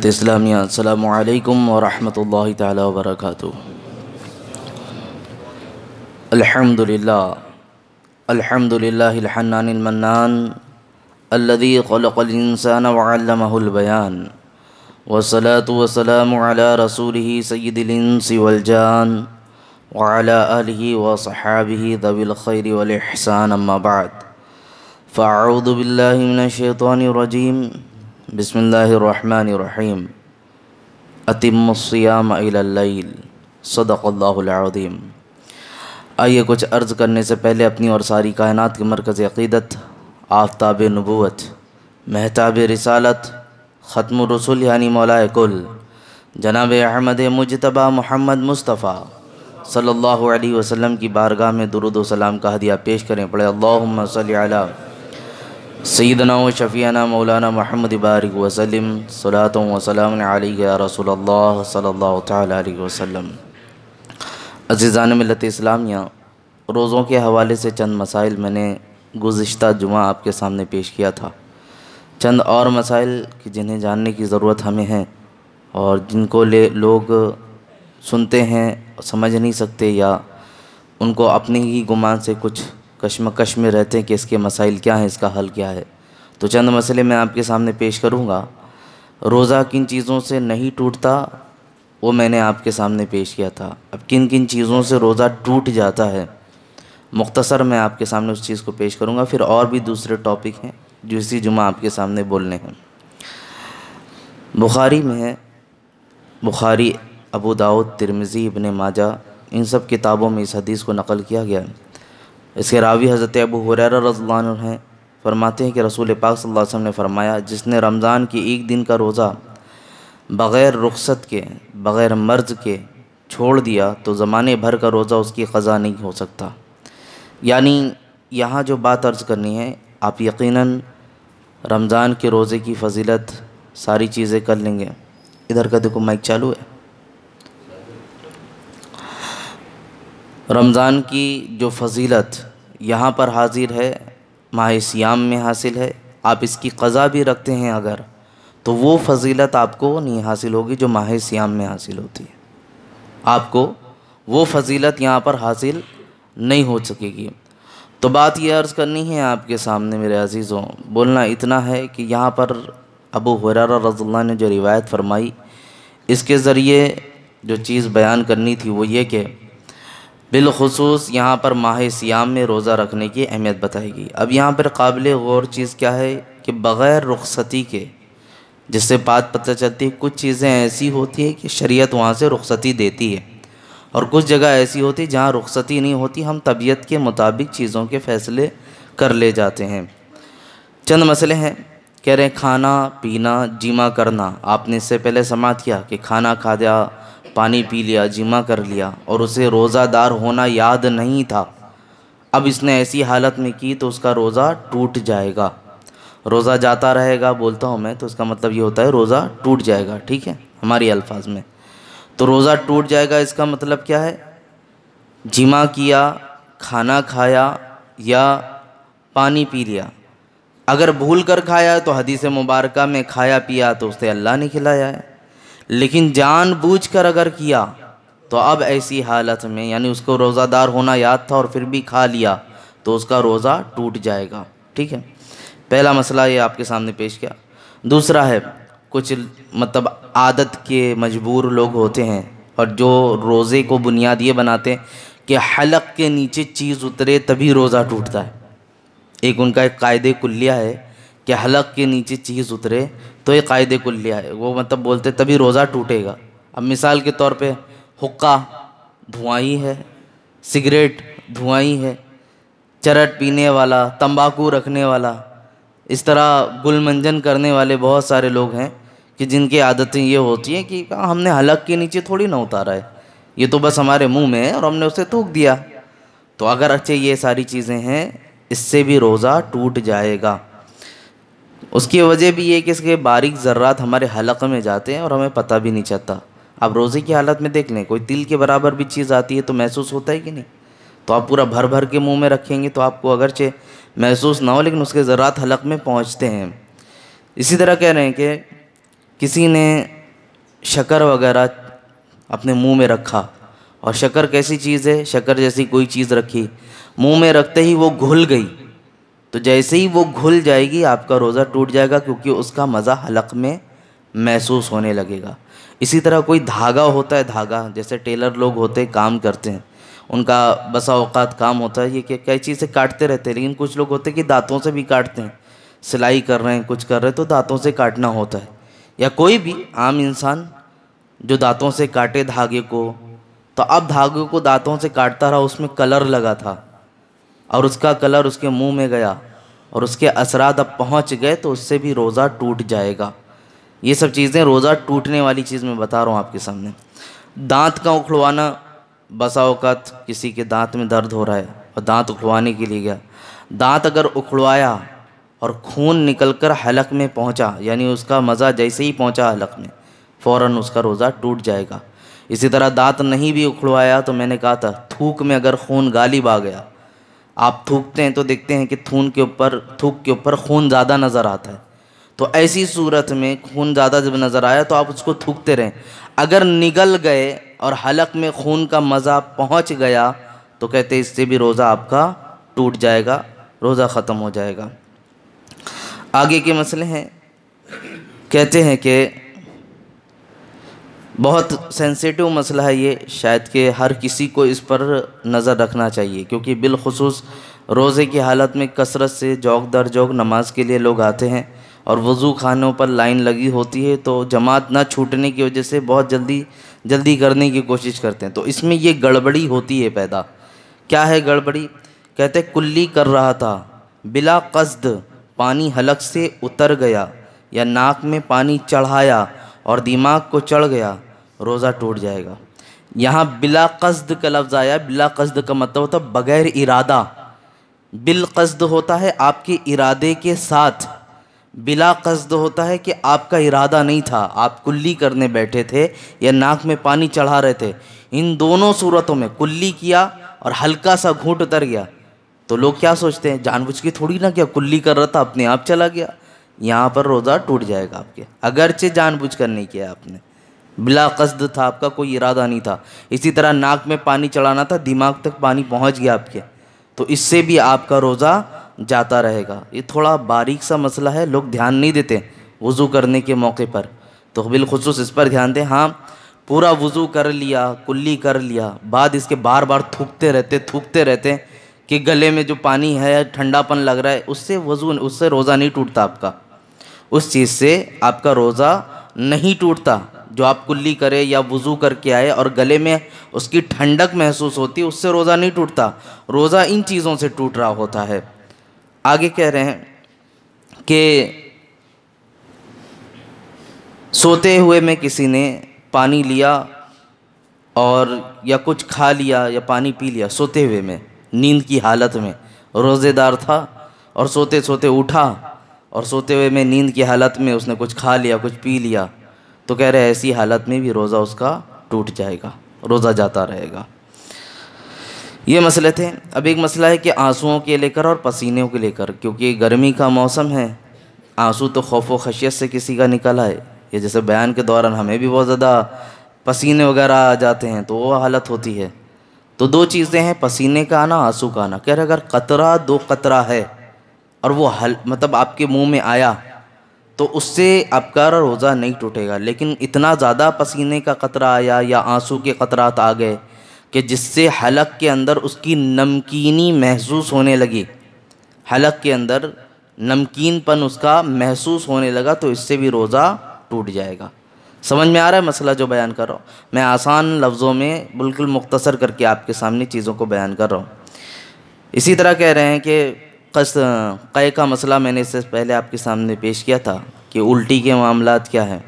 اسلامیہ السلام علیکم ورحمۃ اللہ تعالی وبرکاتہ۔ الحمد للہ الحنان المنان الذي خلق الانسان وعلمه البیان، والصلاة والسلام على رسوله سید الانس والجان وعلى آلہ وصحابہ ذوی الخیر والاحسان، اما بعد فاعوذ باللہ من الشیطان الرجیم، بسم اللہ الرحمن الرحیم۔ اتم الصیام الی اللیل، صدق اللہ العظیم۔ آئیے کچھ عرض کرنے سے پہلے اپنی اور ساری کائنات کے مرکز عقیدت، آفتاب نبوت، مہتاب رسالت، ختم الرسل یعنی مولا کل جناب احمد مجتبیٰ محمد مصطفیٰ صلی اللہ علیہ وسلم کی بارگاہ میں درود و سلام کا ہدیہ پیش کریں۔ پڑھے اللہم صلی علی سیدنا و شفیعنا مولانا محمد بارک وسلم، صلاۃ و سلام علیک یا رسول اللہ صلی اللہ تعالی علیہ وسلم۔ عزیزان ملت اسلامیہ، روزوں کے حوالے سے چند مسائل میں نے گزشتہ جمعہ آپ کے سامنے پیش کیا تھا۔ چند اور مسائل کہ جنہیں جاننے کی ضرورت ہمیں ہے اور جن کو لوگ سنتے ہیں سمجھ نہیں سکتے، یا ان کو اپنے ہی گمان سے کچھ کشمکش میں رہتے ہیں کہ اس کے مسائل کیا ہیں، اس کا حل کیا ہے۔ تو چند مسئلے میں آپ کے سامنے پیش کروں گا۔ روزہ کن چیزوں سے نہیں ٹوٹتا وہ میں نے آپ کے سامنے پیش کیا تھا۔ اب کن کن چیزوں سے روزہ ٹوٹ جاتا ہے، مختصر میں آپ کے سامنے اس چیز کو پیش کروں گا۔ پھر اور بھی دوسرے ٹاپک ہیں جو اسی جمعہ آپ کے سامنے بولنے ہیں۔ بخاری میں ہے، بخاری، ابو داؤد، ترمذی، ابن ماجہ، ان سب کتابوں میں اس حدیث کو نقل کیا گیا ہے۔ اس کے راوی حضرت ابو ہریرہ رضی اللہ عنہ ہیں، فرماتے ہیں کہ رسول پاک صلی اللہ علیہ وسلم نے فرمایا، جس نے رمضان کی ایک دن کا روزہ بغیر رخصت کے، بغیر مرض کے چھوڑ دیا تو زمانے بھر کا روزہ اس کی قضا نہیں ہو سکتا۔ یعنی یہاں جو بات عرض کرنی ہے، آپ یقیناً رمضان کے روزے کی فضیلت ساری چیزیں کر لیں گے۔ ادھر کا دیکھو مائک چالو ہے۔ رمضان کی جو فضیلت یہاں پر حاضر ہے، ماہ سیام میں حاصل ہے۔ آپ اس کی قضا بھی رکھتے ہیں اگر، تو وہ فضیلت آپ کو نہیں حاصل ہوگی جو ماہ سیام میں حاصل ہوتی ہے۔ آپ کو وہ فضیلت یہاں پر حاصل نہیں ہو سکے گی۔ تو بات یہ عرض کرنی ہے آپ کے سامنے میرے عزیزوں، بولنا اتنا ہے کہ یہاں پر ابو ہریرہ رضی اللہ عنہ نے جو روایت فرمائی، اس کے ذریعے جو چیز بیان کرنی تھی وہ یہ کہ بالخصوص یہاں پر ماہ سیام میں روزہ رکھنے کی اہمیت بتائی گئی۔ اب یہاں پر قابل غور چیز کیا ہے کہ بغیر رخصتی کے، جس سے بات پتہ چلتی ہے کچھ چیزیں ایسی ہوتی ہیں کہ شریعت وہاں سے رخصتی دیتی ہے، اور کچھ جگہ ایسی ہوتی ہے جہاں رخصتی نہیں ہوتی، ہم طبیعت کے مطابق چیزوں کے فیصلے کر لے جاتے ہیں۔ چند مسئلے ہیں، کہہ رہے ہیں کھانا پینا، جمع کرنا۔ آپ نے اس سے پہلے سماعت کیا کہ کھانا کھا دیا، پانی پی لیا، جمع کر لیا، اور اسے روزہ دار ہونا یاد نہیں تھا، اب اس نے ایسی حالت میں کی تو اس کا روزہ ٹوٹ جائے گا۔ روزہ جاتا رہے گا بولتا ہوں میں، تو اس کا مطلب یہ ہوتا ہے روزہ ٹوٹ جائے گا، ٹھیک ہے ہماری الفاظ میں۔ تو روزہ ٹوٹ جائے گا اس کا مطلب کیا ہے؟ جمع کیا، کھانا کھایا یا پانی پی لیا۔ اگر بھول کر کھایا تو حدیث مبارکہ میں کھایا پیا تو اسے اللہ نے کھلایا ہے، لیکن جان بوجھ کر اگر کیا تو اب ایسی حالت میں، یعنی اس کو روزہ دار ہونا یاد تھا اور پھر بھی کھا لیا تو اس کا روزہ ٹوٹ جائے گا، ٹھیک ہے۔ پہلا مسئلہ یہ آپ کے سامنے پیش کیا۔ دوسرا ہے، کچھ مطلب عادت کے مجبور لوگ ہوتے ہیں اور جو روزے کو بنیاد یہ بناتے ہیں کہ حلق کے نیچے چیز اترے تبھی روزہ ٹوٹتا ہے۔ ایک ان کا ایک قاعدہ کلیہ ہے کہ حلق کے نیچے چیز اترے تو یہ قاعدہ کلیہ ہے، وہ مطلب بولتے تبھی روزہ ٹوٹے گا۔ اب مثال کے طور پہ حقہ دھواں ہی ہے، سگریٹ دھواں ہی ہے، چرٹ پینے والا، تمباکو رکھنے والا، اس طرح گل منجن کرنے والے بہت سارے لوگ ہیں کہ جن کی عادتیں یہ ہوتی ہیں کہ ہم نے حلق کے نیچے تھوڑی نہ اتارا ہے، یہ تو بس ہمارے منہ میں ہے اور ہم نے اسے تھوک دیا۔ تو اگر اچھے یہ ساری چیزیں ہیں، اس سے بھی روزہ ٹوٹ جائے گا۔ اس کی وجہ بھی یہ کہ اس کے باریک ذرات ہمارے حلق میں جاتے ہیں اور ہمیں پتہ بھی نہیں چلتا۔ اب روزے کی حالت میں دیکھ لیں، کوئی تل کے برابر بھی چیز آتی ہے تو محسوس ہوتا ہے کہ نہیں؟ تو آپ پورا بھر بھر کے منہ میں رکھیں گے تو آپ کو اگرچہ محسوس نہ ہو لیکن اس کے ذرات حلق میں پہنچتے ہیں۔ اسی طرح کہہ رہے ہیں کہ کسی نے شکر وغیرہ اپنے منہ میں رکھا، اور شکر کیسی چیز ہے، شکر جیسی کوئی چیز رکھی، منہ میں رکھتے ہی وہ گھل گئی، تو جیسے ہی وہ گھل جائے گی آپ کا روزہ ٹوٹ جائے گا، کیونکہ اس کا مزہ حلق میں محسوس ہونے لگے گا۔ اسی طرح کوئی دھاگا ہوتا ہے، دھاگا جیسے ٹیلر لوگ ہوتے ہیں، کام کرتے ہیں، ان کا بسا اوقات کام ہوتا ہے یہ کہ کئی سے کاٹتے رہتے ہیں، لیکن کچھ لوگ ہوتے ہیں کہ دانتوں سے بھی کاٹتے ہیں، سلائی کر رہے ہیں، کچھ کر رہے ہیں تو دانتوں سے کاٹنا ہوتا ہے، یا کوئی بھی عام انسان جو دانتوں سے کاٹے دھاگے کو، تو اب دھاگے کو دانتوں سے کاٹتا رہا، اس میں کلر لگا تھا اور اس کا کلر اس کے منہ میں گیا اور اس کے اثرات اب پہنچ گئے، تو اس سے بھی روزہ ٹوٹ جائے گا۔ یہ سب چیزیں روزہ ٹوٹنے والی چیز میں بتا رہا ہوں آپ کے سامنے۔ دانت کا اکھڑوانا، بسا اوقات کسی کے دانت میں درد ہو رہا ہے اور دانت اکھڑوانے کے لیے گیا، دانت اگر اکھڑوایا اور خون نکل کر حلق میں پہنچا، یعنی اس کا مزہ جیسے ہی پہنچا حلق میں، فوراً اس کا روزہ ٹوٹ جائے گا۔ اسی طرح دانت نہیں بھی اکھڑوایا تو میں نے کہا تھا تھوک میں اگر خون غالب آ گیا، آپ تھوکتے ہیں تو دیکھتے ہیں کہ تھوک کے اوپر خون زیادہ نظر آتا ہے، تو ایسی صورت میں خون زیادہ جب نظر آیا تو آپ اس کو تھوکتے رہیں، اگر نگل گئے اور حلق میں خون کا مزہ پہنچ گیا تو کہتے ہیں اس سے بھی روزہ آپ کا ٹوٹ جائے گا، روزہ ختم ہو جائے گا۔ آگے کے مسئلے ہیں، کہتے ہیں کہ بہت سینسیٹیو مسئلہ ہے یہ، شاید کہ ہر کسی کو اس پر نظر رکھنا چاہیے، کیونکہ بالخصوص روزے کی حالت میں کثرت سے جوق در جوق نماز کے لیے لوگ آتے ہیں اور وضو خانوں پر لائن لگی ہوتی ہے، تو جماعت نہ چھوٹنے کی وجہ سے بہت جلدی کرنے کی کوشش کرتے ہیں، تو اس میں یہ گڑبڑی ہوتی ہے پیدا۔ کیا ہے گڑبڑی؟ کہتے کلی کر رہا تھا، بلا قصد پانی حلق سے اتر گیا یا ناک میں پانی چڑھایا اور دماغ کو چڑھ گیا، روزہ ٹوٹ جائے گا۔ یہاں بلا قصد کا لفظ آیا، بلا قصد کا مطلب ہوتا ہے بغیر ارادہ، بالقصد ہوتا ہے آپ کے ارادے کے ساتھ، بلا قصد ہوتا ہے کہ آپ کا ارادہ نہیں تھا، آپ کلی کرنے بیٹھے تھے یا ناک میں پانی چڑھا رہے تھے، ان دونوں صورتوں میں کلی کیا اور ہلکا سا گھونٹ اتر گیا تو لوگ کیا سوچتے ہیں، جان بوجھ کے تھوڑی نہ کیا، کلی کر رہا تھا اپنے آپ چلا گیا، یہاں پر روزہ ٹوٹ جائے گا آپ کے، اگرچہ جان بوجھ کر نہیں کیا آپ نے، بلا قصد تھا، آپ کا کوئی ارادہ نہیں تھا۔ اسی طرح ناک میں پانی چڑھانا تھا، دماغ تک پانی پہنچ گیا آپ کے، تو اس سے بھی آپ کا روزہ جاتا رہے گا۔ یہ تھوڑا باریک سا مسئلہ ہے، لوگ دھیان نہیں دیتے وضو کرنے کے موقع پر، تو بالخصوص اس پر دھیان دیں۔ ہاں پورا وضو کر لیا، کلی کر لیا، بعد اس کے بار بار تھوکتے رہتے کہ گلے میں جو پانی ہے ٹھنڈا پن لگ رہا ہے، اس سے روزہ نہیں ٹوٹتا آپ کا، اس چیز سے آپ کا روزہ نہیں ٹوٹتا، جو آپ کلی کرے یا وضو کر کے آئے اور گلے میں اس کی ٹھنڈک محسوس ہوتی ہے، اس سے روزہ نہیں ٹوٹتا، روزہ ان چیزوں سے ٹوٹ رہا ہوتا ہے۔ آگے کہہ رہے ہیں کہ سوتے ہوئے میں کسی نے پانی لیا اور یا کچھ کھا لیا یا پانی پی لیا، سوتے ہوئے میں، نیند کی حالت میں، روزے دار تھا اور سوتے سوتے اٹھا اور سوتے ہوئے میں نیند کی حالت میں اس نے کچھ کھا لیا، کچھ پی لیا، تو کہہ رہے ایسی حالت میں بھی روزہ اس کا ٹوٹ جائے گا، روزہ جاتا رہے گا۔ یہ مسئلے تھے۔ اب ایک مسئلہ ہے کہ آنسوؤں کے لے کر اور پسینوں کے لے کر، کیونکہ گرمی کا موسم ہے، آنسو تو خوف و خشیت سے کسی کا نکل آئے، یہ جیسے بیان کے دوران ہمیں بھی بہت زیادہ پسینے وغیرہ آ جاتے ہیں تو وہ حالت ہوتی ہے، تو دو چیزیں ہیں، پسینے کا آنا، آنسو کا آنا۔ کہہ رہے اگر قطرہ دو قطرہ ہے اور وہ مطلب آپ کے منہ میں آیا تو اس سے آپ کا روزہ نہیں ٹوٹے گا، لیکن اتنا زیادہ پسینے کا قطرہ آیا یا آنسو کے قطرات آ گئے کہ جس سے حلق کے اندر اس کی نمکینی محسوس ہونے لگی، حلق کے اندر نمکین پن اس کا محسوس ہونے لگا، تو اس سے بھی روزہ ٹوٹ جائے گا۔ سمجھ میں آ رہا ہے مسئلہ جو بیان کر رہا ہوں؟ میں آسان لفظوں میں بالکل مختصر کر کے آپ کے سامنے چیزوں کو بیان کر رہا ہوں۔ اسی طرح کہہ رہے ہیں کہ قے کا مسئلہ میں نے اس سے پہلے آپ کے سامنے پیش کیا تھا کہ الٹی کے معاملات کیا ہیں۔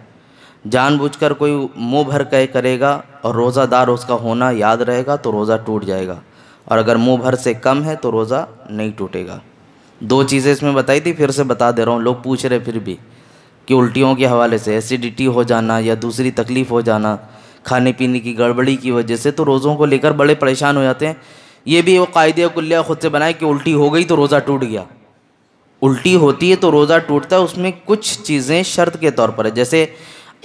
جان بوجھ کر کوئی منہ بھر قے کرے گا اور روزہ دار اس کا ہونا یاد رہے گا تو روزہ ٹوٹ جائے گا، اور اگر منہ بھر سے کم ہے تو روزہ نہیں ٹوٹے گا۔ دو چیزیں اس میں بتائی تھی، پھر سے بتا دے رہا ہوں، لوگ پوچھ رہے پھر بھی کہ الٹیوں کے حوالے سے ایسیڈیٹی ہو جانا یا دوسری تکلیف ہو جانا کھانے پینے کی گڑبڑی کی وجہ سے، تو روزوں کو لے کر بڑے پریشان ہو جاتے ہیں۔ یہ بھی وہ قاعدہ کلیہ خود سے بنائے کہ الٹی ہو گئی تو روزہ ٹوٹ گیا۔ الٹی ہوتی ہے تو روزہ ٹوٹتا ہے، اس میں کچھ چیزیں شرط کے طور پر ہے، جیسے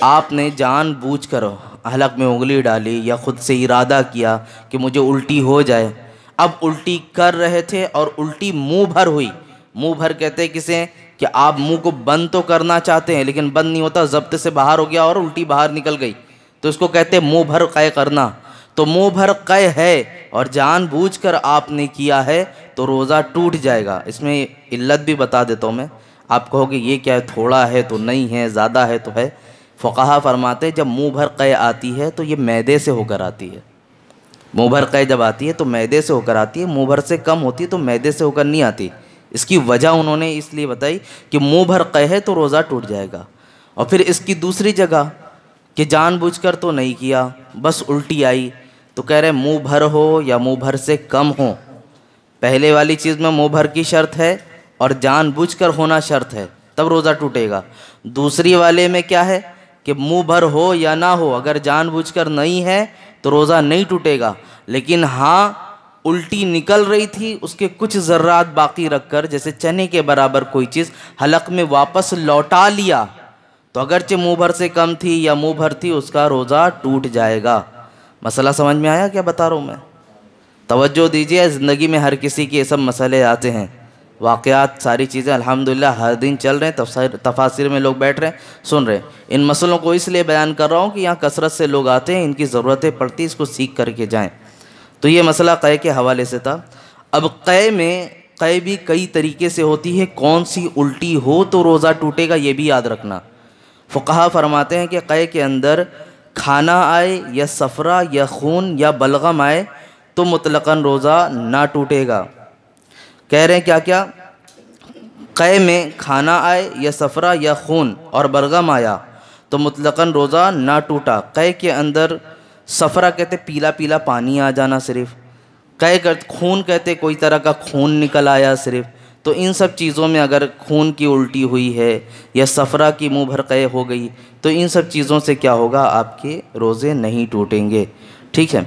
آپ نے جان بوجھ کر حلق میں انگلی ڈالی یا خود سے ارادہ کیا کہ مجھے الٹی ہو جائے، اب الٹی کر رہے تھے اور الٹی منہ بھر ہوئی. منہ بھر کہتے ہیں کسے؟ کہ آپ منہ کو بند تو کرنا چاہتے ہیں لیکن بند نہیں ہوتا، ضبط سے باہر ہو گیا اور الٹی باہر نکل گئی، تو اس کو کہتے ہیں منہ بھر قے کرنا. تو منہ بھر قے ہے اور جان بوجھ کر آپ نے کیا ہے تو روزہ ٹوٹ جائے گا. اس میں علت بھی بتا دیتا ہوں میں. آپ کہو گے یہ کیا ہے، تھوڑا ہے تو نہیں ہے، زیادہ ہے تو ہے. فقہا فرماتے ہیں جب منہ بھر قے آتی ہے تو یہ معدے سے ہو کر آتی ہے. منہ بھر قے جب آتی ہے تو معدے سے ہو کر آتی ہے، منہ بھر سے کم ہوتی ہے تو معدے سے ہو کر نہیں آتی. اس کی وجہ انہوں نے اس لیے بتائی کہ منہ بھر قے ہے تو روزہ ٹوٹ جائے گا. اور پھر اس کی دوسری جگہ کہ جان بوجھ کر تو نہیں کیا، بس الٹی آئی، تو کہہ رہے منہ بھر ہو یا منہ بھر سے کم ہو. پہلے والی چیز میں منہ بھر کی شرط ہے اور جان بوجھ کر ہونا شرط ہے، تب روزہ ٹوٹے گا. دوسری والے میں کیا ہے کہ منہ بھر ہو یا نہ ہو، اگر جان بوجھ کر نہیں ہے تو روزہ نہیں ٹوٹے گا. لیکن ہاں الٹی نکل رہی تھی، اس کے کچھ ذرات باقی رکھ کر جیسے چنے کے برابر کوئی چیز حلق میں واپس لوٹا لیا تو اگرچہ منہ بھر سے کم تھی یا منہ بھر تھی، اس کا روزہ ٹوٹ جائے گا. مسئلہ سمجھ میں آیا کیا بتا رہا ہوں میں؟ توجہ دیجیے، زندگی میں ہر کسی کے یہ سب مسئلے آتے ہیں، واقعات، ساری چیزیں الحمدللہ ہر دن چل رہے ہیں، تفاسیر میں لوگ بیٹھ رہے ہیں سن رہے ہیں. ان مسئلوں کو اس لیے بیان کر رہا ہوں کہ یہاں کثرت سے لوگ آتے ہیں، ان کی ضرورتیں پڑتی، اس کو سیکھ کر کے جائیں. تو یہ مسئلہ قے کے حوالے سے تھا. اب قے میں قے بھی کئی طریقے سے ہوتی ہے، کون سی الٹی ہو تو روزہ ٹوٹے گا یہ بھی یاد رکھنا. فقہا فرماتے ہیں کہ قے کے اندر کھانا آئے یا صفرا یا خون یا بلغم آئے تو مطلقاً روزہ نہ ٹوٹے گا. کہہ رہے ہیں کیا کیا؟ قے میں کھانا آئے یا صفرا یا خون اور بلغم آیا تو مطلقاً روزہ نہ ٹوٹا. قے کے اندر صفرا کہتے پیلا پیلا پانی آ جانا صرف، خون کہتے کوئی طرح کا خون نکل آیا صرف. تو ان سب چیزوں میں اگر خون کی الٹی ہوئی ہے یا صفرا کی منہ بھر قے ہو گئی تو ان سب چیزوں سے کیا ہوگا، آپ کے روزے نہیں ٹوٹیں گے. ٹھیک ہے،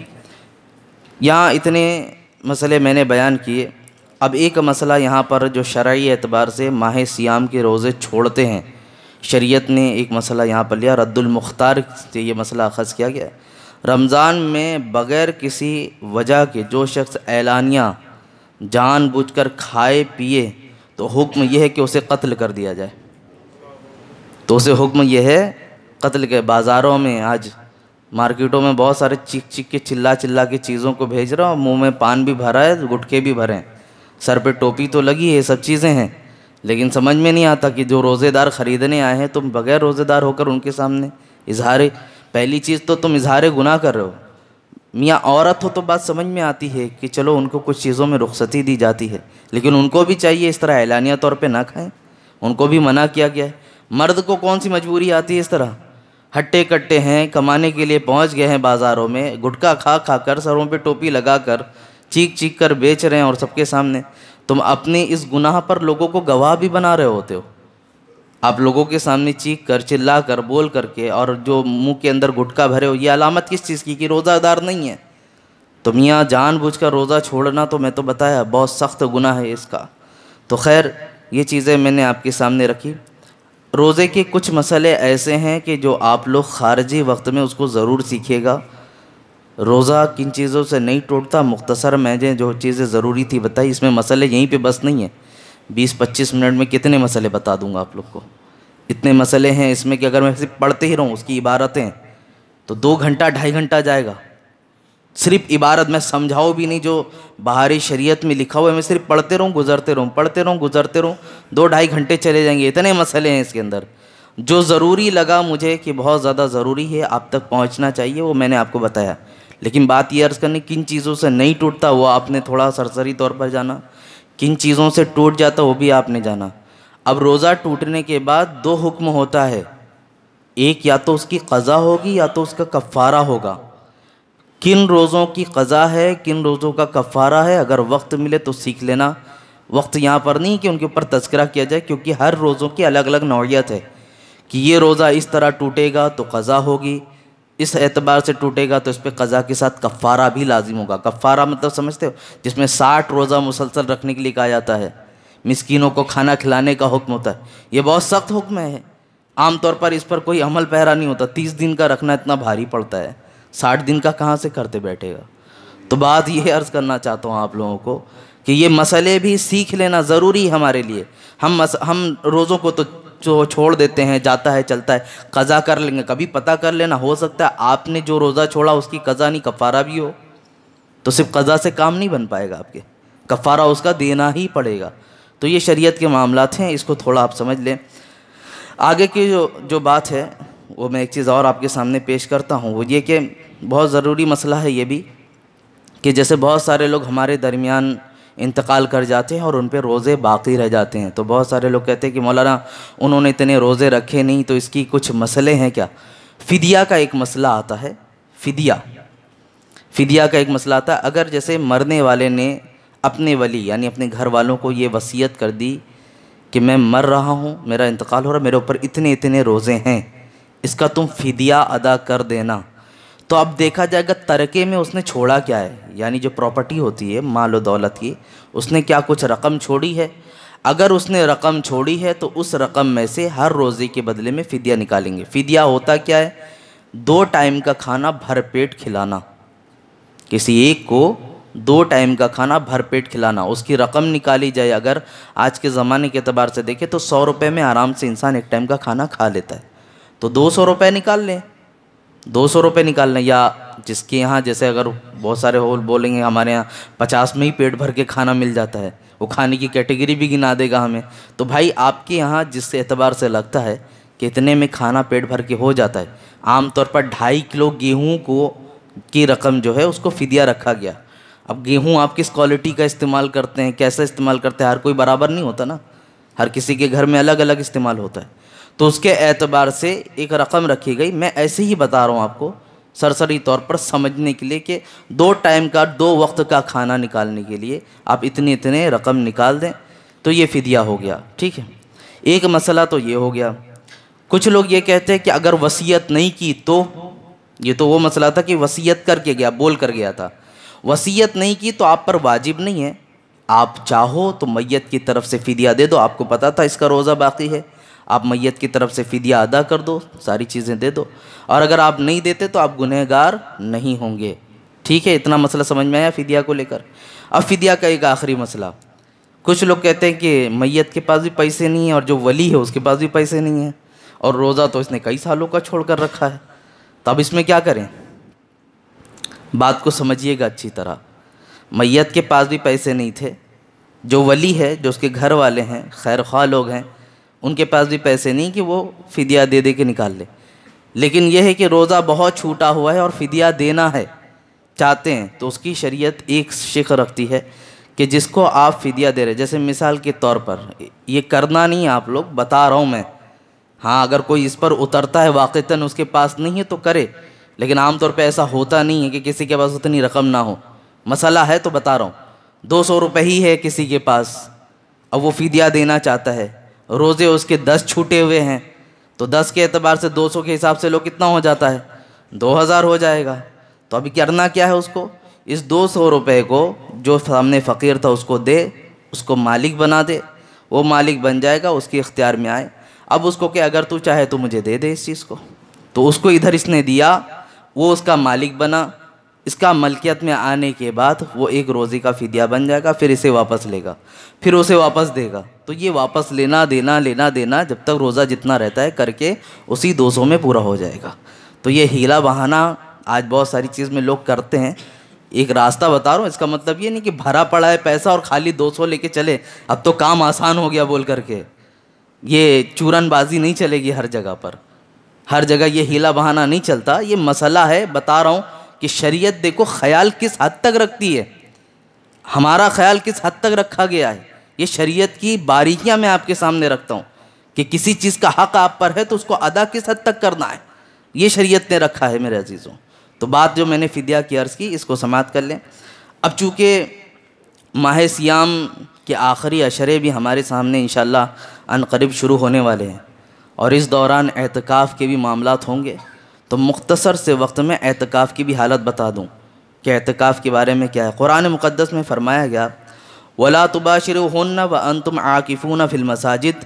یہاں اتنے مسئلے میں نے بیان کیے. اب ایک مسئلہ یہاں پر جو شرعی اعتبار سے ماہ سیام کے روزے چھوڑتے ہیں، شریعت نے ایک مسئلہ یہاں پر لیا، رد المختار سے یہ مسئلہ اخذ کیا گیا. رمضان میں بغیر کسی وجہ کے جو شخص اعلانیہ جان بوجھ کر کھائے پیے تو حکم یہ ہے کہ اسے قتل کر دیا جائے. تو اسے حکم یہ ہے قتل کے. بازاروں میں آج مارکیٹوں میں بہت سارے چیخ چیخ کے چلا چلا کے چیزوں کو بھیج رہا ہوں، منہ میں پان بھی بھرا ہے، گٹکے بھی بھرے ہیں، سر پہ ٹوپی تو لگی ہے، یہ سب چیزیں ہیں، لیکن سمجھ میں نہیں آتا کہ جو روزے دار خریدنے آئے ہیں تم بغیر روزے دار ہو کر ان کے سامنے پہلی چیز تو تم اظہار گناہ کر رہے ہو. میاں عورت ہو تو بات سمجھ میں آتی ہے کہ چلو ان کو کچھ چیزوں میں رخصتی دی جاتی ہے، لیکن ان کو بھی چاہیے اس طرح اعلانیہ طور پہ نہ کھائیں، ان کو بھی منع کیا گیا ہے. مرد کو کون سی مجبوری آتی ہے اس طرح؟ ہٹے کٹے ہیں، کمانے کے لیے پہنچ گئے ہیں بازاروں میں، گٹکا کھا کھا کر سروں پہ ٹوپی لگا کر چیخ چیخ کر بیچ رہے ہیں اور سب کے سامنے. تم اپنے اس گناہ پر لوگوں کو گواہ بھی بنا رہے ہوتے ہو. آپ لوگوں کے سامنے چیخ کر چلا کر بول کر کے اور جو منہ کے اندر گٹکا بھرے ہو، یہ علامت کس چیز کی؟ کہ روزہ دار نہیں ہے. تو میاں جان بوجھ کر روزہ چھوڑنا تو میں تو بتایا بہت سخت گناہ ہے اس کا. تو خیر یہ چیزیں میں نے آپ کے سامنے رکھی. روزے کے کچھ مسئلے ایسے ہیں کہ جو آپ لوگ خارجی وقت میں اس کو ضرور سیکھیے گا. روزہ کن چیزوں سے نہیں ٹوٹتا، مختصر میں نے جو چیزیں ضروری تھی بتائی. اس میں مسئلے یہیں پہ بس نہیں ہیں، 20-25 منٹ میں کتنے مسئلے بتا دوں گا آپ لوگ کو. اتنے مسئلے ہیں اس میں کہ اگر میں صرف پڑھتے ہی رہوں اس کی عبارتیں تو 2 گھنٹہ 2.5 گھنٹہ جائے گا. صرف عبارت میں سمجھاؤ بھی نہیں جو بہاری شریعت میں لکھا ہوا ہے، میں صرف پڑھتے رہوں گزرتے رہوں 2-2.5 گھنٹے چلے جائیں گے. اتنے مسئلے ہیں اس کے اندر. جو ضروری لگا مجھے کہ بہت زیادہ ضروری ہے آپ تک پہنچنا چاہیے وہ میں نے آپ کو بتایا. لیکن بات یہ عرض کرنی کن چیزوں سے نہیں ٹوٹتا وہ آپ نے تھوڑا سرسری طور پر جانا، کن چیزوں سے ٹوٹ جاتا وہ بھی آپ نے جانا. اب روزہ ٹوٹنے کے بعد 2 حکم ہوتا ہے، ایک یا تو اس کی قضا ہوگی یا تو اس کا کفارہ ہوگا. کن روزوں کی قضا ہے، کن روزوں کا کفارہ ہے، اگر وقت ملے تو سیکھ لینا. وقت یہاں پر نہیں کہ ان کے اوپر تذکرہ کیا جائے، کیونکہ ہر روزوں کی الگ الگ نوعیت ہے کہ یہ روزہ اس طرح ٹوٹے گا تو قضا ہوگی، اس اعتبار سے ٹوٹے گا تو اس پہ قضا کے ساتھ کفارہ بھی لازم ہوگا. کفارہ مطلب سمجھتے ہو؟ جس میں 60 روزہ مسلسل رکھنے کے لیے کہا جاتا ہے، مسکینوں کو کھانا کھلانے کا حکم ہوتا ہے. یہ بہت سخت حکم ہے، عام طور پر اس پر کوئی عمل پیرا نہیں ہوتا. 30 دن کا رکھنا اتنا بھاری پڑتا ہے, 60 دن کا کہاں سے کرتے بیٹھے گا. تو بات یہ عرض کرنا چاہتا ہوں آپ لوگوں کو کہ یہ مسئلے بھی سیکھ لینا ضروری ہے ہمارے لیے. ہم روزوں کو تو چھوڑ دیتے ہیں, جاتا ہے چلتا ہے, قضا کر لیں گے. کبھی پتہ کر لینا, ہو سکتا ہے آپ نے جو روزہ چھوڑا اس کی قضا نہیں کفارہ بھی ہو, تو صرف قضا سے کام نہیں بن پائے گا آپ کے, کفارہ اس کا دینا ہی پڑے گا. تو یہ شریعت کے معاملات ہیں, اس کو تھوڑا آپ سمجھ لیں. آگے کی جو بات ہے وہ میں ایک چیز اور آپ کے سامنے پیش کرتا ہوں, وہ یہ کہ بہت ضروری مسئلہ ہے یہ بھی کہ جیسے بہت سارے لوگ ہمارے درمیان انتقال کر جاتے ہیں اور ان پہ روزے باقی رہ جاتے ہیں. تو بہت سارے لوگ کہتے ہیں کہ مولانا انہوں نے اتنے روزے رکھے نہیں, تو اس کی کچھ مسئلے ہیں کیا. فدیہ کا ایک مسئلہ آتا ہے. فدیہ کا ایک مسئلہ آتا ہے. اگر جیسے مرنے والے نے اپنے ولی یعنی اپنے گھر والوں کو یہ وصیت کر دی کہ میں مر رہا ہوں, میرا انتقال ہو رہا ہے, میرے اوپر اتنے اتنے روزے ہیں, اس کا تم فدیہ ادا کر دینا. تو اب دیکھا جائے گا ترکے میں اس نے چھوڑا کیا ہے, یعنی جو پراپرٹی ہوتی ہے مال و دولت کی, اس نے کیا کچھ رقم چھوڑی ہے. اگر اس نے رقم چھوڑی ہے تو اس رقم میں سے ہر روزے کے بدلے میں فدیہ نکالیں گے. فدیہ ہوتا کیا ہے؟ 2 ٹائم کا کھانا بھر پیٹ کھلانا. کسی ایک کو 2 ٹائم کا کھانا بھر پیٹ کھلانا. اس کی رقم نکالی جائے, اگر آج کے زمانے کے اعتبار سے دیکھیں تو 100 روپے میں آرام سے انسان ایک ٹائم کا کھانا کھا لیتا ہے. تو 200 روپے نکال لیں, 200 روپے نکال لیں. یا جس کے یہاں جیسے اگر بہت سارے ہول بولیں گے ہمارے یہاں 50 میں ہی پیٹ بھر کے کھانا مل جاتا ہے, وہ کھانے کی کیٹیگری بھی گنا دے گا ہمیں. تو بھائی آپ کے یہاں جس اعتبار سے لگتا ہے کہ اتنے میں کھانا پیٹ بھر کے ہو جاتا ہے, عام طور پر 2.5 کلو گیہوں کی رقم جو ہے اس کو فدیہ رکھا گیا. اب گیہوں آپ کس کوالٹی کا استعمال کرتے ہیں, کیسا استعمال کرتے ہیں, ہر کوئی برابر نہیں ہوتا نا, ہر کسی کے گھر میں الگ الگ استعمال ہوتا ہے. تو اس کے اعتبار سے ایک رقم رکھی گئی. میں ایسے ہی بتا رہا ہوں آپ کو سرسری طور پر سمجھنے کے لیے کہ 2 ٹائم کا 2 وقت کا کھانا نکالنے کے لیے آپ اتنے رقم نکال دیں تو یہ فدیہ ہو گیا. ٹھیک ہے, ایک مسئلہ تو یہ ہو گیا. کچھ لوگ یہ کہتے ہیں کہ اگر وصیت نہیں کی تو, یہ تو وہ مسئلہ تھا کہ وصیت کر کے گیا, بول کر گیا تھا, وصیت نہیں کی تو آپ پر واجب نہیں ہے. آپ چاہو تو میت کی طرف سے فدیہ دے دو, آپ کو پتا تھا اس کا روزہ باقی ہے, آپ میت کی طرف سے فدیہ ادا کر دو, ساری چیزیں دے دو, اور اگر آپ نہیں دیتے تو آپ گنہگار نہیں ہوں گے. ٹھیک ہے, اتنا مسئلہ سمجھ میں آیا فدیہ کو لے کر. اب فدیہ کا ایک آخری مسئلہ, کچھ لوگ کہتے ہیں کہ میت کے پاس بھی پیسے نہیں ہیں اور جو ولی ہے اس کے پاس بھی پیسے نہیں ہیں, اور روزہ تو اس نے کئی سالوں کا چھوڑ کر رکھا ہے, تو اب اس میں کیا کریں؟ بات کو سمجھیے گا اچھی طرح. میت کے پاس بھی پیسے نہیں تھے, جو ولی ہے, جو اس کے گھر والے ہیں, خیر خواہ لوگ ہیں, ان کے پاس بھی پیسے نہیں کہ وہ فدیہ دے دے کے نکال لے. لیکن یہ ہے کہ روزہ بہت چھوٹا ہوا ہے اور فدیہ دینا ہے چاہتے ہیں, تو اس کی شریعت ایک شق رکھتی ہے کہ جس کو آپ فدیہ دے رہے, جیسے مثال کے طور پر, یہ کرنا نہیں ہے آپ لوگ, بتا رہا ہوں میں. ہاں اگر کوئی اس پر اترتا ہے واقعتاً اس کے پاس نہیں ہے تو کرے, لیکن عام طور پہ ایسا ہوتا نہیں ہے کہ کسی کے پاس اتنی رقم نہ ہو. مسئلہ ہے تو بتا رہا ہوں. 200 روپے ہی ہے کسی کے پاس, اب وہ فدیہ دینا چاہتا ہے, روزے اس کے 10 چھوٹے ہوئے ہیں, تو 10 کے اعتبار سے 200 کے حساب سے لو کتنا ہو جاتا ہے, 2000 ہو جائے گا. تو ابھی کرنا کیا ہے, اس کو اس 200 روپے کو جو سامنے فقیر تھا اس کو دے, اس کو مالک بنا دے, وہ مالک بن جائے گا, اس کے اختیار میں آئے. اب اس کو کہ اگر تو چاہے تو مجھے دے دے اس چیز کو, تو اس کو ادھر اس نے دیا, وہ اس کا مالک بنا, اس کا ملکیت میں آنے کے بعد وہ ایک روزے کا فدیہ بن جائے گا, پھر اسے واپس لے گا, پھر اسے واپس دے گا. تو یہ واپس لینا دینا جب تک روزہ جتنا رہتا ہے کر کے اسی 200 میں پورا ہو جائے گا. تو یہ ہیلا بہانہ آج بہت ساری چیز میں لوگ کرتے ہیں. ایک راستہ بتا رہا ہوں, اس کا مطلب یہ نہیں کہ بھرا پڑا ہے پیسہ اور خالی 200 لے کے چلے, اب تو کام آسان ہو گیا بول کر کے. یہ چورن بازی نہیں چلے گی ہر جگہ پر, ہر جگہ یہ ہیلا بہانہ نہیں چلتا. یہ مسئلہ ہے, بتا رہا ہوں کہ شریعت دیکھو خیال کس حد تک رکھتی ہے, ہمارا خیال کس حد تک رکھا گیا ہے. یہ شریعت کی باریکیاں میں آپ کے سامنے رکھتا ہوں کہ کسی چیز کا حق آپ پر ہے تو اس کو ادا کس حد تک کرنا ہے, یہ شریعت نے رکھا ہے میرے عزیزوں. تو بات جو میں نے فدیہ کی عرض کی, اس کو سماعت کر لیں. اب چونکہ ماہ سیام کے آخری عشرے بھی ہمارے سامنے انشاءاللہ عن قریب شروع ہونے والے ہیں, اور اس دوران اعتکاف کے بھی معاملات ہوں گے, تو مختصر سے وقت میں اعتکاف کی بھی حالت بتا دوں کہ اعتکاف کے بارے میں کیا ہے. قرآن مقدس میں فرمایا گیا وَلَا تُبَاشِرُوهُنَّ وَأَنْتُمْ عَاكِفُونَ فِي الْمَسَاجِدِ,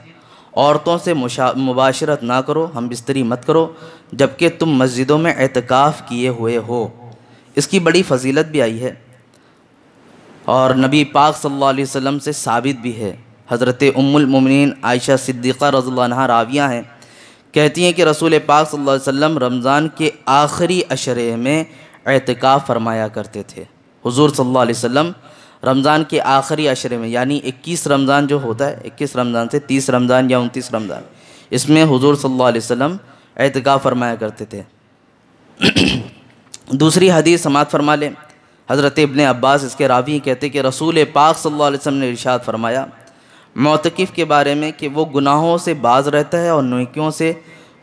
عورتوں سے مباشرت نہ کرو، ہم بستری مت کرو جبکہ تم مسجدوں میں اعتکاف کیے ہوئے ہو۔ اس کی بڑی فضیلت بھی آئی ہے اور نبی پاک صلی اللہ علیہ وسلم سے ثابت بھی ہے۔ حضرت ام المومنین عائشہ صدیقہ رضی اللہ عنہا راویہ ہیں، کہتی ہیں کہ رسول پاک صلی اللہ علیہ وسلم رمضان کے آخری عشرے میں اعتکاف فرمایا کرتے تھے۔ حضور صلی اللہ علیہ وسلم رمضان کے آخری عشرے میں، یعنی 21 رمضان جو ہوتا ہے، 21 رمضان سے 30 رمضان یا 29 رمضان، اس میں حضور صلی اللہ علیہ وسلم اعتکاف فرمایا کرتے تھے۔ دوسری حدیث سماعت فرما لیں، حضرت ابن عباس اس کے راوی کہتے کہ رسول پاک صلی اللہ علیہ وسلم نے ارشاد فرمایا معتکف کے بارے میں کہ وہ گناہوں سے باز رہتا ہے اور نیکیوں سے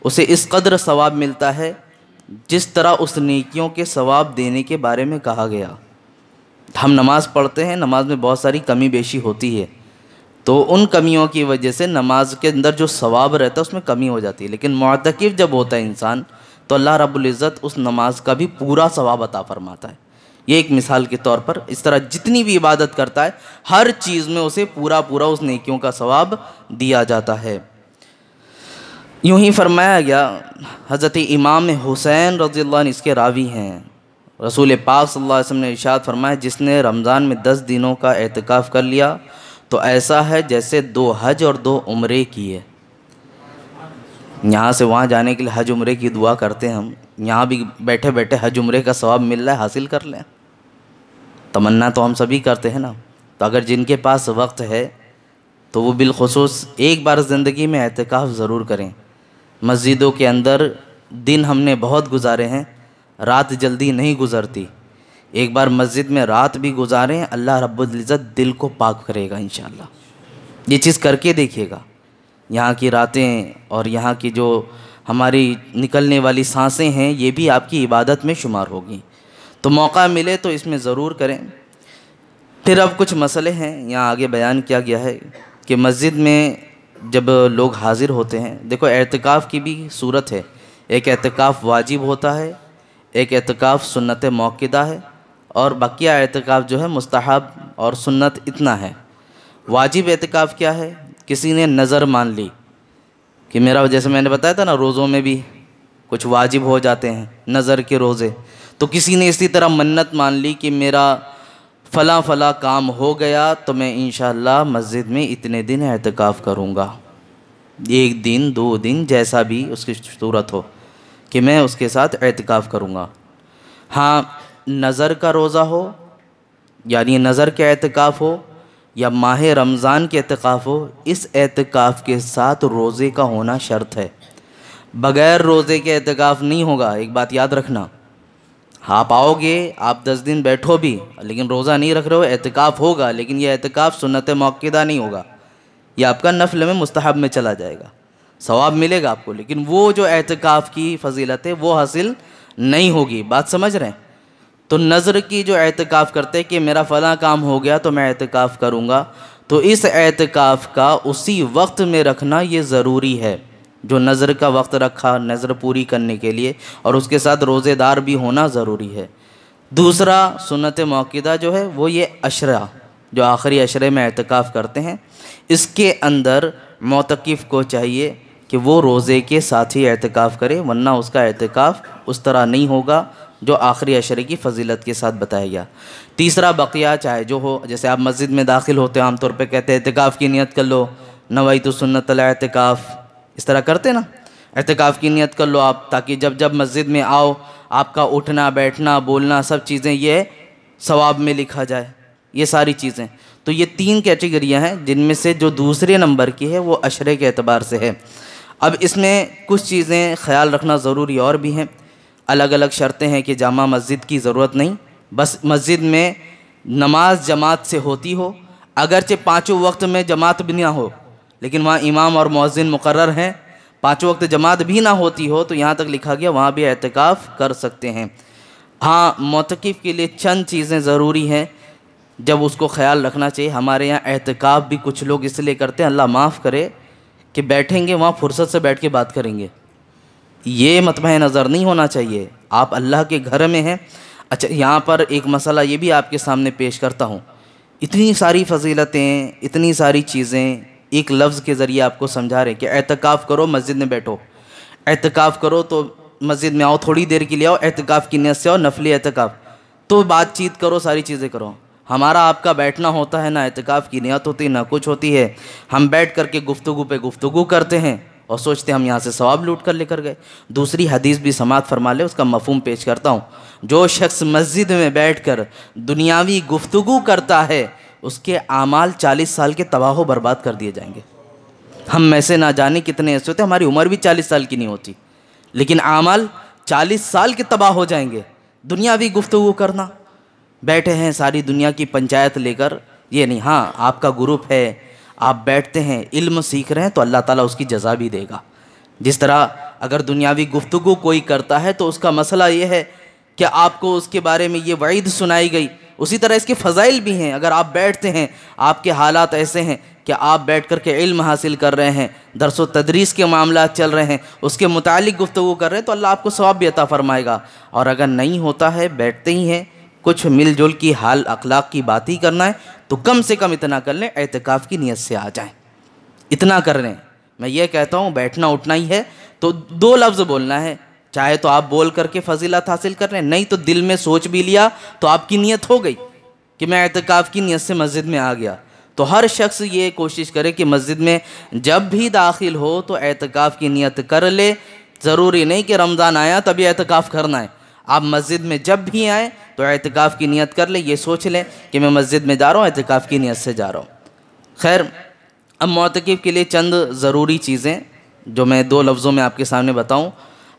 اسے اس قدر ثواب ملتا ہے جس طرح اس نیکیوں کے ثواب دینے کے بارے میں کہا گیا۔ ہم نماز پڑھتے ہیں، نماز میں بہت ساری کمی بیشی ہوتی ہے، تو ان کمیوں کی وجہ سے نماز کے اندر جو ثواب رہتا ہے اس میں کمی ہو جاتی ہے، لیکن معتکف جب ہوتا ہے انسان تو اللہ رب العزت اس نماز کا بھی پورا ثواب عطا فرماتا ہے۔ یہ ایک مثال کے طور پر اس طرح جتنی بھی عبادت کرتا ہے ہر چیز میں اسے پورا اس نیکیوں کا ثواب دیا جاتا ہے۔ یوں ہی فرمایا گیا، حضرت امام حسین رضی اللہ عنہ اس کے راوی ہیں، رسول پاک صلی اللہ علیہ وسلم نے ارشاد فرمایا جس نے رمضان میں 10 دنوں کا اعتکاف کر لیا تو ایسا ہے جیسے 2 حج اور 2 عمرے کیے۔ یہاں سے وہاں جانے کے لیے حج عمرے کی دعا کرتے ہیں ہم، یہاں بھی بیٹھے بیٹھے حج عمرے کا ثواب مل رہا ہے، حاصل کر لیں۔ تمنا تو ہم سبھی کرتے ہیں نا، تو اگر جن کے پاس وقت ہے تو وہ بالخصوص ایک بار زندگی میں اعتکاف ضرور کریں۔ مسجدوں کے اندر دن ہم نے بہت گزارے ہیں، رات جلدی نہیں گزرتی، ایک بار مسجد میں رات بھی گزاریں، اللہ رب العزت دل کو پاک کرے گا انشاءاللہ۔ یہ چیز کر کے دیکھیے گا، یہاں کی راتیں اور یہاں کی جو ہماری نکلنے والی سانسیں ہیں یہ بھی آپ کی عبادت میں شمار ہوگی، تو موقع ملے تو اس میں ضرور کریں۔ پھر اب کچھ مسئلے ہیں یہاں آگے بیان کیا گیا ہے کہ مسجد میں جب لوگ حاضر ہوتے ہیں، دیکھو اعتکاف کی بھی صورت ہے، ایک اعتکاف واجب ہوتا ہے، ایک اعتکاف سنت موقدہ ہے، اور بقیہ اعتکاف جو ہے مستحب اور سنت اتنا ہے۔ واجب اعتکاف کیا ہے؟ کسی نے نظر مان لی کہ میرا، جیسے میں نے بتایا تھا نا روزوں میں بھی کچھ واجب ہو جاتے ہیں نظر کے روزے، تو کسی نے اسی طرح منت مان لی کہ میرا فلاں کام ہو گیا تو میں انشاءاللہ مسجد میں اتنے دن اعتکاف کروں گا، 1 دن 2 دن جیسا بھی اس کی صورت ہو کہ میں اس کے ساتھ اعتکاف کروں گا۔ ہاں نظر کا روزہ ہو، یعنی نظر کے اعتکاف ہو، یا ماہ رمضان کے اعتکاف ہو، اس اعتکاف کے ساتھ روزے کا ہونا شرط ہے، بغیر روزے کے اعتکاف نہیں ہوگا۔ ایک بات یاد رکھنا، آپ آؤ گے، آپ 10 دن بیٹھو بھی لیکن روزہ نہیں رکھ رہے ہو، اعتکاف ہوگا لیکن یہ اعتکاف سنت موقدہ نہیں ہوگا، یہ آپ کا نفل میں مستحب میں چلا جائے گا، ثواب ملے گا آپ کو، لیکن وہ جو اعتکاف کی فضیلت ہے وہ حاصل نہیں ہوگی۔ بات سمجھ رہے ہیں؟ تو نظر کی جو اعتکاف کرتے کہ میرا فلاں کام ہو گیا تو میں اعتکاف کروں گا، تو اس اعتکاف کا اسی وقت میں رکھنا یہ ضروری ہے، جو نظر کا وقت رکھا نظر پوری کرنے کے لیے، اور اس کے ساتھ روزے دار بھی ہونا ضروری ہے۔ دوسرا سنت موقدہ جو ہے وہ یہ عشرہ، جو آخری عشرے میں اعتکاف کرتے ہیں، اس کے اندر معتکف کو چاہیے کہ وہ روزے کے ساتھ ہی اعتکاف کرے، ورنہ اس کا اعتکاف اس طرح نہیں ہوگا جو آخری عشرے کی فضیلت کے ساتھ بتایا گیا۔ تیسرا بقیہ چاہے جو ہو، جیسے آپ مسجد میں داخل ہوتے ہیں عام طور پہ کہتے ہیں اعتکاف کی نیت کر لو، نویت سنت الاعتکاف، اس طرح کرتے نا، اعتکاف کی نیت کر لو آپ، تاکہ جب مسجد میں آؤ آپ کا اٹھنا بیٹھنا بولنا سب چیزیں یہ ثواب میں لکھا جائے، یہ ساری چیزیں۔ تو یہ 3 کیٹیگریاں ہیں جن میں سے جو دوسرے نمبر کی ہے وہ عشرے کے اعتبار سے ہے۔ اب اس میں کچھ چیزیں خیال رکھنا ضروری اور بھی ہیں، الگ الگ شرطیں ہیں کہ جامع مسجد کی ضرورت نہیں، بس مسجد میں نماز جماعت سے ہوتی ہو، اگرچہ 5 وقت میں جماعت بھی نہ ہو لیکن وہاں امام اور مؤذن مقرر ہیں، 5 وقت جماعت بھی نہ ہوتی ہو تو یہاں تک لکھا گیا وہاں بھی اعتکاف کر سکتے ہیں۔ ہاں معتکف کے لیے چند چیزیں ضروری ہیں جب اس کو خیال رکھنا چاہیے۔ ہمارے یہاں اعتکاف بھی کچھ لوگ اس لیے کرتے ہیں، اللہ معاف کرے، کہ بیٹھیں گے وہاں فرصت سے بیٹھ کے بات کریں گے، یہ مطمع نظر نہیں ہونا چاہیے، آپ اللہ کے گھر میں ہیں۔ اچھا یہاں پر ایک مسئلہ یہ بھی آپ کے سامنے پیش کرتا ہوں، اتنی ساری فضیلتیں، اتنی ساری چیزیں ایک لفظ کے ذریعے آپ کو سمجھا رہے ہیں کہ اعتکاف کرو مسجد میں بیٹھو، اعتکاف کرو تو مسجد میں آؤ، تھوڑی دیر کے لیے آؤ، اعتکاف کی نیت سے آؤ، نفلی اعتکاف، تو بات چیت کرو، ساری چیزیں کرو۔ ہمارا آپ کا بیٹھنا ہوتا ہے، نہ اعتکاف کی نیت ہوتی نہ کچھ ہوتی ہے، ہم بیٹھ کر کے گفتگو پہ گفتگو کرتے ہیں اور سوچتے ہیں ہم یہاں سے ثواب لوٹ کر لے کر گئے۔ دوسری حدیث بھی سماعت فرما لے، اس کا مفہوم پیش کرتا ہوں۔ جو شخص مسجد میں بیٹھ کر دنیاوی گفتگو کرتا ہے اس کے اعمال 40 سال کے تباہ و برباد کر دیے جائیں گے۔ ہم میں سے نہ جانے کتنے ایسے ہوتے ہیں، ہماری عمر بھی 40 سال کی نہیں ہوتی، لیکن اعمال 40 سال کے تباہ ہو جائیں گے۔ دنیاوی گفتگو کرنا، بیٹھے ہیں ساری دنیا کی پنچایت لے کر، یہ نہیں۔ ہاں آپ کا گروپ ہے، آپ بیٹھتے ہیں علم سیکھ رہے ہیں تو اللہ تعالیٰ اس کی جزا بھی دے گا۔ جس طرح اگر دنیاوی گفتگو کوئی کرتا ہے تو اس کا مسئلہ یہ ہے کہ آپ کو اس کے بارے میں یہ وعید سنائی گئی، اسی طرح اس کے فضائل بھی ہیں۔ اگر آپ بیٹھتے ہیں، آپ کے حالات ایسے ہیں کہ آپ بیٹھ کر کے علم حاصل کر رہے ہیں، درس و تدریس کے معاملات چل رہے ہیں، اس کے متعلق گفتگو کر رہے ہیں، تو اللہ آپ کو ثواب بھی عطا فرمائے گا۔ اور اگر نہیں ہوتا ہے، بیٹھتے ہی ہیں، کچھ مل جل کی حال اخلاق کی بات ہی کرنا ہے، تو کم سے کم اتنا کر لیں، اعتکاف کی نیت سے آ جائیں، اتنا کر لیں۔ میں یہ کہتا ہوں بیٹھنا اٹھنا ہی ہے تو 2 لفظ بولنا ہے، چاہے تو آپ بول کر کے فضیلت حاصل کر رہے ہیں، نہیں تو دل میں سوچ بھی لیا تو آپ کی نیت ہو گئی کہ میں اعتکاف کی نیت سے مسجد میں آ گیا۔ تو ہر شخص یہ کوشش کرے کہ مسجد میں جب بھی داخل ہو تو اعتکاف کی نیت کر لے۔ ضروری نہیں کہ رمضان آیا تبھی اعتکاف کرنا ہے، آپ مسجد میں جب بھی آئیں تو اعتکاف کی نیت کر لیں، یہ سوچ لیں کہ میں مسجد میں جا رہا ہوں، اعتکاف کی نیت سے جا رہا ہوں۔ خیر، اب معتکف کے لیے چند ضروری چیزیں جو میں 2 لفظوں میں آپ کے سامنے بتاؤں۔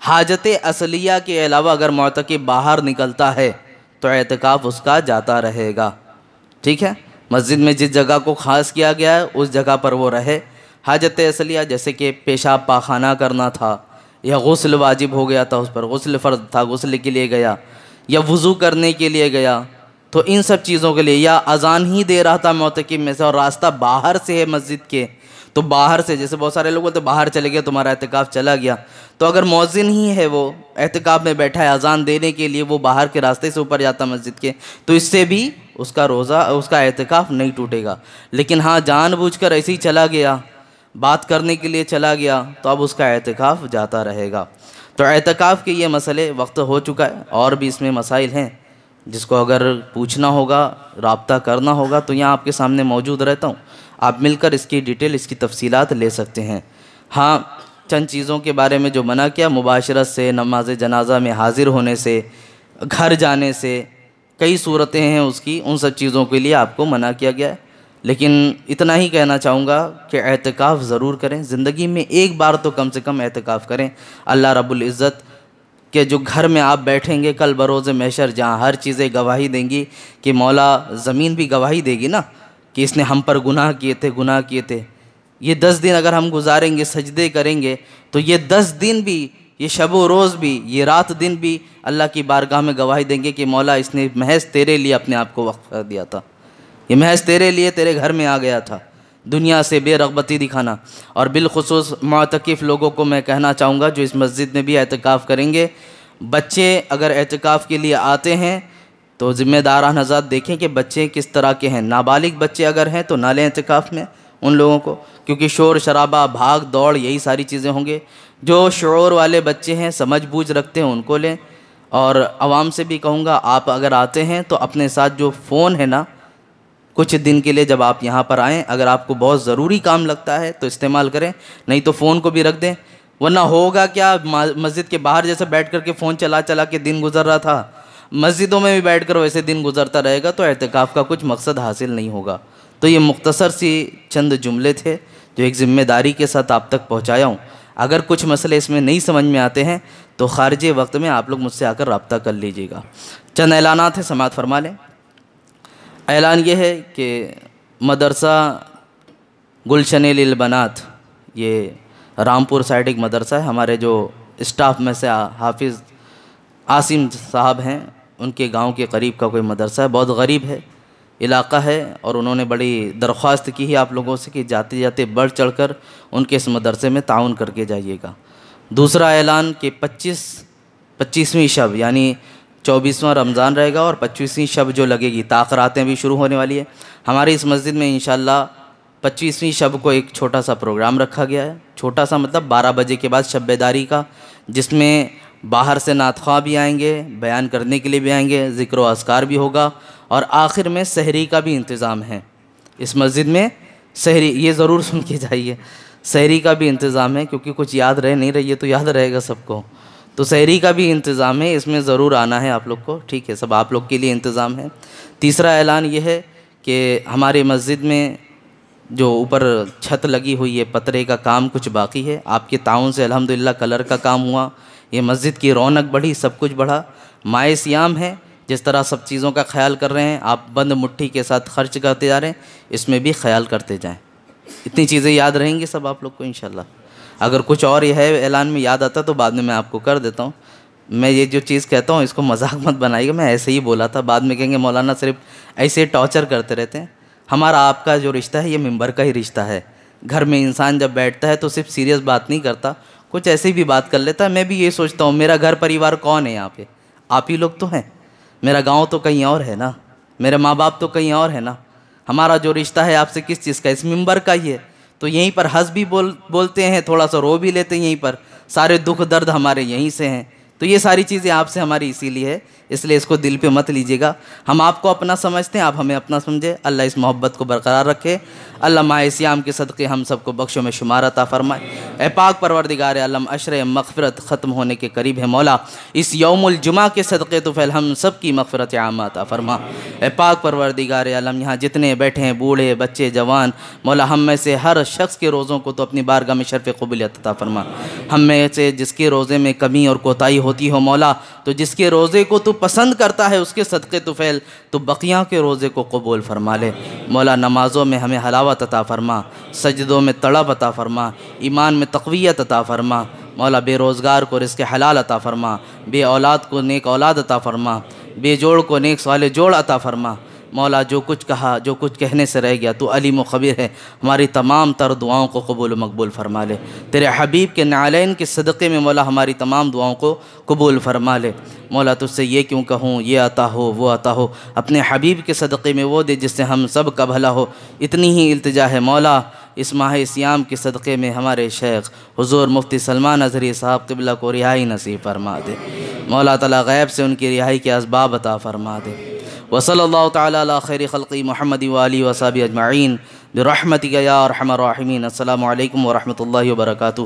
حاجت اصلیہ کے علاوہ اگر معتکف باہر نکلتا ہے تو اعتکاف اس کا جاتا رہے گا، ٹھیک ہے؟ مسجد میں جس جگہ کو خاص کیا گیا ہے اس جگہ پر وہ رہے۔ حاجت اصلیہ جیسے کہ پیشاب پاخانہ کرنا تھا، یا غسل واجب ہو گیا تھا، اس پر غسل فرض تھا، غسل کے لیے گیا، یا وضو کرنے کے لیے گیا، تو ان سب چیزوں کے لیے، یا اذان ہی دے رہا تھا معتکف میں سے اور راستہ باہر سے ہے مسجد کے، تو باہر سے، جیسے بہت سارے لوگ بولتے باہر چلے گئے تمہارا اعتکاف چلا گیا، تو اگر مؤذن ہی ہے وہ اعتکاف میں بیٹھا ہے اذان دینے کے لیے، وہ باہر کے راستے سے اوپر جاتا مسجد کے، تو اس سے بھی اس کا روزہ، اس کا اعتکاف نہیں ٹوٹے گا۔ لیکن ہاں جان بوجھ کر ایسے ہی چلا گیا، بات کرنے کے لیے چلا گیا، تو اب اس کا اعتکاف جاتا رہے گا۔ تو اعتکاف کے یہ مسئلے، وقت ہو چکا ہے، اور بھی اس میں مسائل ہیں، جس کو اگر پوچھنا ہوگا، رابطہ کرنا ہوگا تو یہاں آپ کے سامنے موجود رہتا ہوں، آپ مل کر اس کی ڈیٹیل، اس کی تفصیلات لے سکتے ہیں۔ ہاں چند چیزوں کے بارے میں جو منع کیا، مباشرت سے، نماز جنازہ میں حاضر ہونے سے، گھر جانے سے، کئی صورتیں ہیں اس کی، ان سب چیزوں کے لیے آپ کو منع کیا گیا ہے۔ لیکن اتنا ہی کہنا چاہوں گا کہ اعتکاف ضرور کریں، زندگی میں ایک بار تو کم سے کم اعتکاف کریں۔ اللہ رب العزت کہ جو گھر میں آپ بیٹھیں گے کل بروز محشر، جہاں ہر چیزیں گواہی دیں گی، کہ مولا زمین بھی گواہی دے گی نا کہ اس نے ہم پر گناہ کیے تھے۔ یہ 10 دن اگر ہم گزاریں گے، سجدے کریں گے، تو یہ 10 دن بھی، یہ شب و روز بھی، یہ رات دن بھی اللہ کی بارگاہ میں گواہی دیں گے کہ مولا اس نے محض تیرے لیے اپنے آپ کو وقف کر دیا تھا، یہ محض تیرے لیے تیرے گھر میں آ گیا تھا، دنیا سے بے رغبتی دکھانا۔ اور بالخصوص معتکف لوگوں کو میں کہنا چاہوں گا جو اس مسجد میں بھی اعتکاف کریں گے، بچے اگر اعتکاف کے لیے آتے ہیں تو ذمہ داران حضرات دیکھیں کہ بچے کس طرح کے ہیں۔ نابالغ بچے اگر ہیں تو نہ لیں اعتکاف میں ان لوگوں کو، کیونکہ شور شرابہ، بھاگ دوڑ، یہی ساری چیزیں ہوں گے۔ جو شعور والے بچے ہیں، سمجھ بوجھ رکھتے ہیں، ان کو لیں۔ اور عوام سے بھی کہوں گا، آپ اگر آتے ہیں تو اپنے ساتھ جو فون ہے نا، کچھ دن کے لیے جب آپ یہاں پر آئیں، اگر آپ کو بہت ضروری کام لگتا ہے تو استعمال کریں، نہیں تو فون کو بھی رکھ دیں، ورنہ ہوگا کیا، مسجد کے باہر جیسے بیٹھ کر کے فون چلا کے دن گزر رہا تھا، مسجدوں میں بھی بیٹھ کر ویسے دن گزرتا رہے گا تو اعتکاف کا کچھ مقصد حاصل نہیں ہوگا۔ تو یہ مختصر سی چند جملے تھے جو ایک ذمہ داری کے ساتھ آپ تک پہنچایا ہوں۔ اگر کچھ مسئلے اس میں نہیں سمجھ میں آتے ہیں تو خارج وقت میں آپ لوگ مجھ سے آ کر رابطہ کر لیجیے گا۔ چند اعلانات ہیں، سماعت فرما لیں۔ اعلان یہ ہے کہ مدرسہ گلشن للبنات، یہ رامپور سائڈ ایک مدرسہ ہے، ہمارے جو اسٹاف میں سے حافظ عاصم صاحب ہیں، ان کے گاؤں کے قریب کا کوئی مدرسہ ہے، بہت غریب ہے علاقہ ہے، اور انہوں نے بڑی درخواست کی ہے آپ لوگوں سے کہ جاتے جاتے بڑھ چڑھ کر ان کے اس مدرسے میں تعاون کر کے جائیے گا۔ دوسرا اعلان کہ 25ویں شب یعنی 24واں رمضان رہے گا اور 25ویں شب جو لگے گی، تاخراتیں بھی شروع ہونے والی ہے۔ ہماری اس مسجد میں انشاءاللہ 25ویں شب کو ایک چھوٹا سا پروگرام رکھا گیا ہے، چھوٹا سا مطلب 12 بجے کے بعد شب بیداری کا، جس میں باہر سے نعت خواہ بھی آئیں گے، بیان کرنے کے لیے بھی آئیں گے، ذکر و اذکار بھی ہوگا، اور آخر میں سحری کا بھی انتظام ہے اس مسجد میں۔ سحری یہ ضرور سن کے جائیے، سحری کا بھی انتظام ہے، کیونکہ کچھ یاد رہ نہیں رہی ہے تو یاد رہے گا سب کو، تو سحری کا بھی انتظام ہے، اس میں ضرور آنا ہے آپ لوگ کو، ٹھیک ہے، سب آپ لوگ کے لیے انتظام ہے۔ تیسرا اعلان یہ ہے کہ ہماری مسجد میں جو اوپر چھت لگی ہوئی ہے پترے کا کام کچھ باقی ہے، آپ کے تعاون سے الحمدللہ کلر کا کام ہوا، یہ مسجد کی رونق بڑھی، سب کچھ بڑھا۔ ماہ سیام ہے، جس طرح سب چیزوں کا خیال کر رہے ہیں آپ، بند مٹھی کے ساتھ خرچ کرتے جا رہے ہیں، اس میں بھی خیال کرتے جائیں۔ اتنی چیزیں یاد رہیں گی سب آپ لوگ کو انشاءاللہ۔ اگر کچھ اور یہ ہے اعلان میں یاد آتا تو بعد میں آپ کو کر دیتا ہوں۔ میں یہ جو چیز کہتا ہوں اس کو مذاق مت بنائیے گا، میں ایسے ہی بولا تھا، بعد میں کہیں گے مولانا صرف ایسے ٹارچر کرتے رہتے ہیں۔ ہمارا آپ کا جو رشتہ ہے یہ ممبر کا ہی رشتہ ہے۔ گھر میں انسان جب بیٹھتا ہے تو صرف سیریس بات نہیں کرتا، کچھ ایسے بھی بات کر لیتا ہے۔ میں بھی یہ سوچتا ہوں میرا گھر پریوار کون ہے یہاں پہ؟ آپ ہی لوگ تو ہیں، میرا گاؤں تو کہیں اور ہے نا، میرے ماں باپ تو کہیں اور ہے نا، ہمارا جو رشتہ ہے آپ سے کس چیز کا؟ اس ممبر کا ہی ہے، تو یہیں پر ہنس بھی بولتے ہیں، تھوڑا سا رو بھی لیتے ہیں یہیں پر، سارے دکھ درد ہمارے یہیں سے ہیں، تو یہ ساری چیزیں آپ سے ہماری اسی لیے ہے، اس لیے اس کو دل پہ مت لیجیے گا۔ ہم آپ کو اپنا سمجھتے ہیں، آپ ہمیں اپنا سمجھے۔ اللہ اس محبت کو برقرار رکھے، اللہ ماہ سیام کے صدقے ہم سب کو بخشوں میں شمار عطا فرمائے۔ اے پاک پروردگار عالم، عشر مغفرت ختم ہونے کے قریب ہے مولا، اس یوم الجمعہ کے صدقے تو فعل ہم سب کی مغفرت عامہ عطا فرما۔ اے پاک پروردگار عالم، یہاں جتنے بیٹھے ہیں بوڑھے بچے جوان، مولا ہم میں سے ہر شخص کے روزوں کو تو اپنی بارگاہ میں شرف قبولیت عطا فرما۔ ہم میں سے جس کے روزے میں کمی اور کوتاہی ہوتی ہو مولا، تو جس کے روزے کو تو پسند کرتا ہے اس کے صدقے تو فعل تو بقیہ کے روزے کو قبول فرما لے مولا۔ نمازوں میں ہمیں حلاوت عطا فرما، سجدوں میں طلب عطا فرما، ایمان میں تقویت عطا فرما مولا۔ بے روزگار کو رزق حلال عطا فرما، بے اولاد کو نیک اولاد عطا فرما، بے جوڑ کو نیک صالح جوڑ عطا فرما مولا۔ جو کچھ کہا، جو کچھ کہنے سے رہ گیا تو علیم و خبیر ہے، ہماری تمام تر دعاؤں کو قبول و مقبول فرما لے۔ تیرے حبیب کے نعلین کے صدقے میں مولا ہماری تمام دعاؤں کو قبول فرما لے مولا۔ تجھ سے یہ کیوں کہوں، یہ عطا ہو وہ عطا ہو، اپنے حبیب کے صدقے میں وہ دے جس سے ہم سب کا بھلا ہو، اتنی ہی التجا ہے مولا۔ اس ماہ سیام کے صدقے میں ہمارے شیخ حضور مفتی سلمان اظہری صاحب قبلہ کو رہائی نصیب فرما دے مولا تعالیٰ، غیب سے ان کی رہائی کے اسباب عطا فرما دے۔ وصلی اللہ تعالیٰ علی خیر خلقی محمد وآلہ وصحبہ اجمعین برحمتک یا ارحم الراحمین۔ السلام علیکم ورحمۃ اللہ وبرکاتہ۔